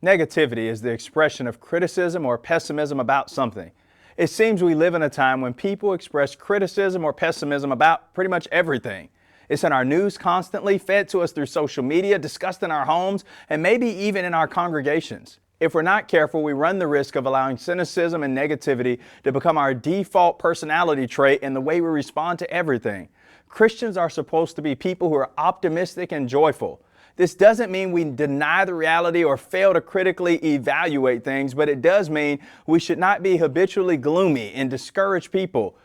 Negativity is the expression of criticism or pessimism about something. It seems we live in a time when people express criticism or pessimism about pretty much everything. It's in our news constantly, fed to us through social media, discussed in our homes, and maybe even in our congregations. If we're not careful, we run the risk of allowing cynicism and negativity to become our default personality trait and the way we respond to everything. Christians are supposed to be people who are optimistic and joyful. This doesn't mean we deny the reality or fail to critically evaluate things, but it does mean we should not be habitually gloomy and discouraged people.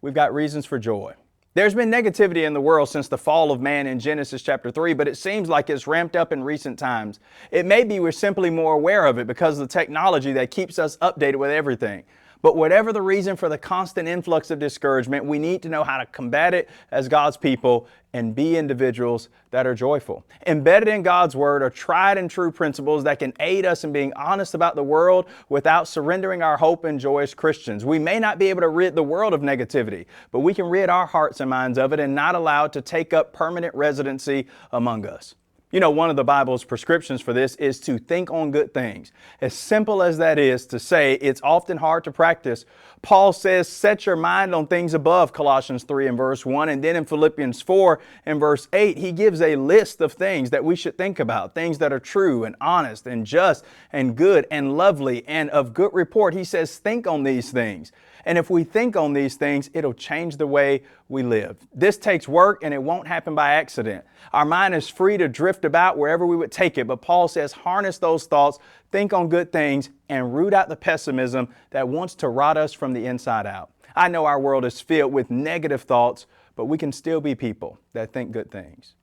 We've got reasons for joy. There's been negativity in the world since the fall of man in Genesis chapter 3, but it seems like it's ramped up in recent times. It may be we're simply more aware of it because of the technology that keeps us updated with everything. But whatever the reason for the constant influx of discouragement, we need to know how to combat it as God's people and be individuals that are joyful. Embedded in God's Word are tried and true principles that can aid us in being honest about the world without surrendering our hope and joy as Christians. We may not be able to rid the world of negativity, but we can rid our hearts and minds of it and not allow it to take up permanent residency among us. You know, one of the Bible's prescriptions for this is to think on good things. As simple as that is to say, it's often hard to practice. Paul says, set your mind on things above, Colossians 3 and verse 1. And then in Philippians 4 and verse 8, he gives a list of things that we should think about, things that are true and honest and just and good and lovely and of good report. He says, think on these things. And if we think on these things, it'll change the way we live. This takes work and it won't happen by accident. Our mind is free to drift about wherever we would take it, but Paul says harness those thoughts, think on good things, and root out the pessimism that wants to rot us from the inside out. I know our world is filled with negative thoughts, but we can still be people that think good things.